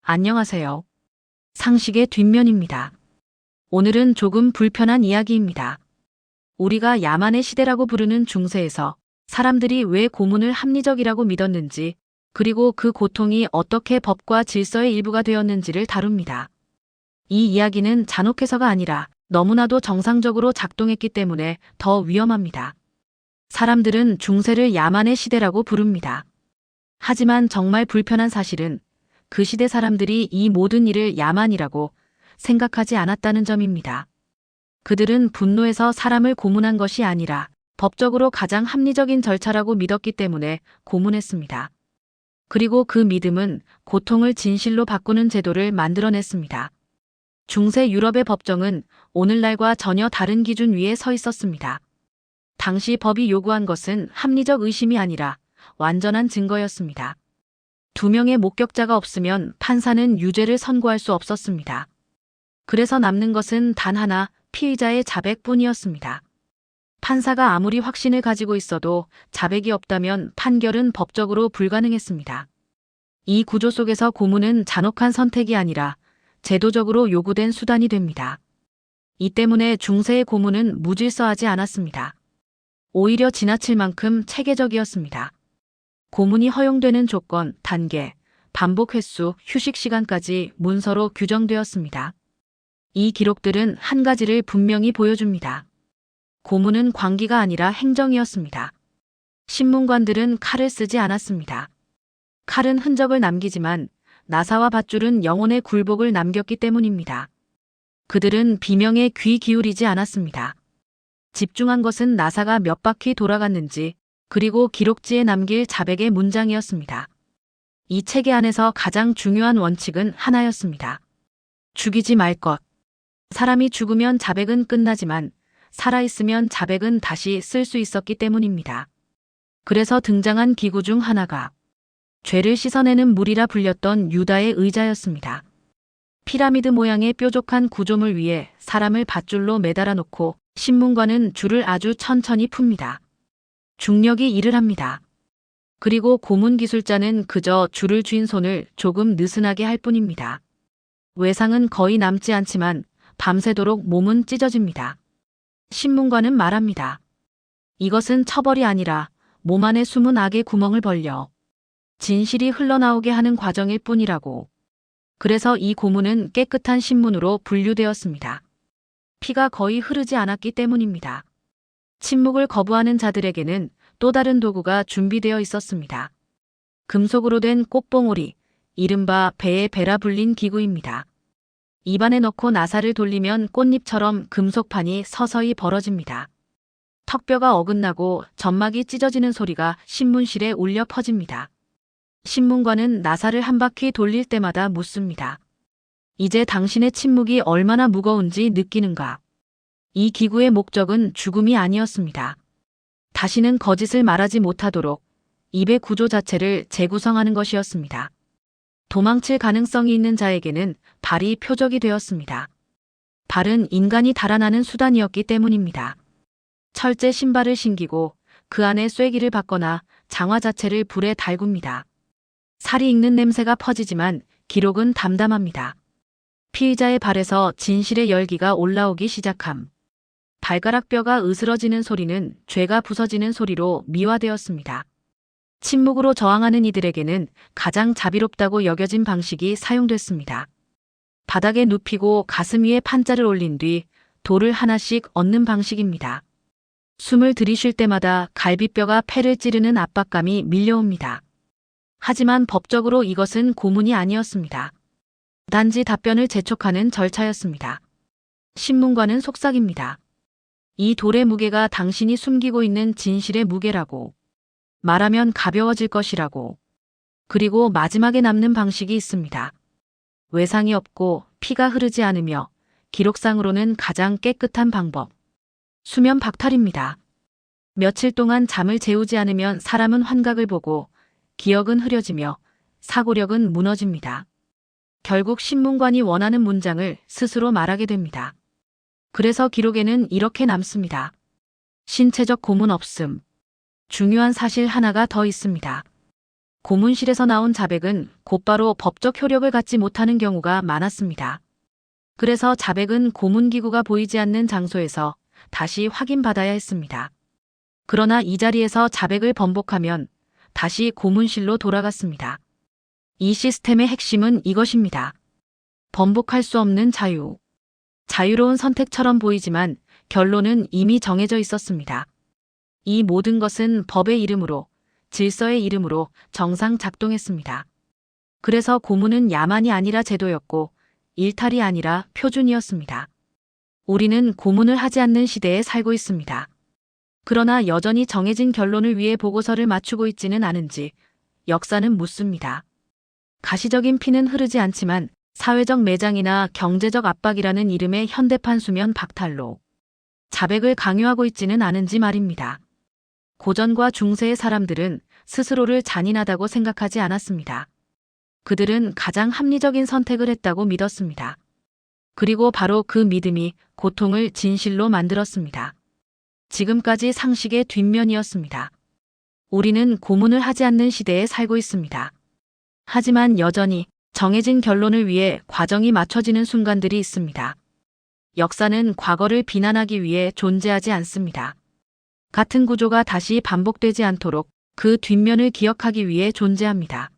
안녕하세요. 상식의 뒷면입니다. 오늘은 조금 불편한 이야기입니다. 우리가 야만의 시대라고 부르는 중세에서 사람들이 왜 고문을 합리적이라고 믿었는지, 그리고 그 고통이 어떻게 법과 질서의 일부가 되었는지를 다룹니다. 이 이야기는 잔혹해서가 아니라 너무나도 정상적으로 작동했기 때문에 더 위험합니다. 사람들은 중세를 야만의 시대라고 부릅니다. 하지만 정말 불편한 사실은 그 시대 사람들이 이 모든 일을 야만이라고 생각하지 않았다는 점입니다. 그들은 분노해서 사람을 고문한 것이 아니라 법적으로 가장 합리적인 절차라고 믿었기 때문에 고문했습니다. 그리고 그 믿음은 고통을 진실로 바꾸는 제도를 만들어냈습니다. 중세 유럽의 법정은 오늘날과 전혀 다른 기준 위에 서 있었습니다. 당시 법이 요구한 것은 합리적 의심이 아니라 완전한 증거였습니다. 두 명의 목격자가 없으면 판사는 유죄를 선고할 수 없었습니다. 그래서 남는 것은 단 하나, 피의자의 자백뿐이었습니다. 판사가 아무리 확신을 가지고 있어도 자백이 없다면 판결은 법적으로 불가능했습니다. 이 구조 속에서 고문은 잔혹한 선택이 아니라 제도적으로 요구된 수단이 됩니다. 이 때문에 중세의 고문은 무질서하지 않았습니다. 오히려 지나칠 만큼 체계적이었습니다. 고문이 허용되는 조건, 단계, 반복 횟수, 휴식 시간까지 문서로 규정되었습니다. 이 기록들은 한 가지를 분명히 보여줍니다. 고문은 광기가 아니라 행정이었습니다. 신문관들은 칼을 쓰지 않았습니다. 칼은 흔적을 남기지만 나사와 밧줄은 영혼의 굴복을 남겼기 때문입니다. 그들은 비명에 귀 기울이지 않았습니다. 집중한 것은 나사가 몇 바퀴 돌아갔는지, 그리고 기록지에 남길 자백의 문장이었습니다. 이 체계 안에서 가장 중요한 원칙은 하나였습니다. 죽이지 말 것. 사람이 죽으면 자백은 끝나지만 살아있으면 자백은 다시 쓸 수 있었기 때문입니다. 그래서 등장한 기구 중 하나가 죄를 씻어내는 물이라 불렸던 유다의 의자였습니다. 피라미드 모양의 뾰족한 구조물 위에 사람을 밧줄로 매달아 놓고 신문관은 줄을 아주 천천히 풉니다. 중력이 일을 합니다. 그리고 고문 기술자는 그저 줄을 쥔 손을 조금 느슨하게 할 뿐입니다. 외상은 거의 남지 않지만 밤새도록 몸은 찢어집니다. 신문관은 말합니다. 이것은 처벌이 아니라 몸 안에 숨은 악의 구멍을 벌려 진실이 흘러나오게 하는 과정일 뿐이라고. 그래서 이 고문은 깨끗한 신문으로 분류되었습니다. 피가 거의 흐르지 않았기 때문입니다. 침묵을 거부하는 자들에게는 또 다른 도구가 준비되어 있었습니다. 금속으로 된 꽃봉오리, 이른바 배의 배라 불린 기구입니다. 입안에 넣고 나사를 돌리면 꽃잎처럼 금속판이 서서히 벌어집니다. 턱뼈가 어긋나고 점막이 찢어지는 소리가 신문실에 울려 퍼집니다. 신문관은 나사를 한 바퀴 돌릴 때마다 묻습니다. 이제 당신의 침묵이 얼마나 무거운지 느끼는가? 이 기구의 목적은 죽음이 아니었습니다. 다시는 거짓을 말하지 못하도록 입의 구조 자체를 재구성하는 것이었습니다. 도망칠 가능성이 있는 자에게는 발이 표적이 되었습니다. 발은 인간이 달아나는 수단이었기 때문입니다. 철제 신발을 신기고 그 안에 쐐기를 박거나 장화 자체를 불에 달굽니다. 살이 익는 냄새가 퍼지지만 기록은 담담합니다. 피의자의 발에서 진실의 열기가 올라오기 시작함. 발가락 뼈가 으스러지는 소리는 죄가 부서지는 소리로 미화되었습니다. 침묵으로 저항하는 이들에게는 가장 자비롭다고 여겨진 방식이 사용됐습니다. 바닥에 눕히고 가슴 위에 판자를 올린 뒤 돌을 하나씩 얹는 방식입니다. 숨을 들이쉴 때마다 갈비뼈가 폐를 찌르는 압박감이 밀려옵니다. 하지만 법적으로 이것은 고문이 아니었습니다. 단지 답변을 재촉하는 절차였습니다. 신문관은 속삭입니다. 이 돌의 무게가 당신이 숨기고 있는 진실의 무게라고. 말하면 가벼워질 것이라고. 그리고 마지막에 남는 방식이 있습니다. 외상이 없고 피가 흐르지 않으며 기록상으로는 가장 깨끗한 방법. 수면 박탈입니다. 며칠 동안 잠을 재우지 않으면 사람은 환각을 보고 기억은 흐려지며 사고력은 무너집니다. 결국 신문관이 원하는 문장을 스스로 말하게 됩니다. 그래서 기록에는 이렇게 남습니다. 신체적 고문 없음. 중요한 사실 하나가 더 있습니다. 고문실에서 나온 자백은 곧바로 법적 효력을 갖지 못하는 경우가 많았습니다. 그래서 자백은 고문기구가 보이지 않는 장소에서 다시 확인받아야 했습니다. 그러나 이 자리에서 자백을 번복하면 다시 고문실로 돌아갔습니다. 이 시스템의 핵심은 이것입니다. 번복할 수 없는 자유. 자유로운 선택처럼 보이지만 결론은 이미 정해져 있었습니다. 이 모든 것은 법의 이름으로, 질서의 이름으로 정상 작동했습니다. 그래서 고문은 야만이 아니라 제도였고 일탈이 아니라 표준이었습니다. 우리는 고문을 하지 않는 시대에 살고 있습니다. 그러나 여전히 정해진 결론을 위해 보고서를 맞추고 있지는 않은지 역사는 묻습니다. 가시적인 피는 흐르지 않지만 사회적 매장이나 경제적 압박이라는 이름의 현대판 수면 박탈로 자백을 강요하고 있지는 않은지 말입니다. 고전과 중세의 사람들은 스스로를 잔인하다고 생각하지 않았습니다. 그들은 가장 합리적인 선택을 했다고 믿었습니다. 그리고 바로 그 믿음이 고통을 진실로 만들었습니다. 지금까지 상식의 뒷면이었습니다. 우리는 고문을 하지 않는 시대에 살고 있습니다. 하지만 여전히 정해진 결론을 위해 과정이 맞춰지는 순간들이 있습니다. 역사는 과거를 비난하기 위해 존재하지 않습니다. 같은 구조가 다시 반복되지 않도록 그 뒷면을 기억하기 위해 존재합니다.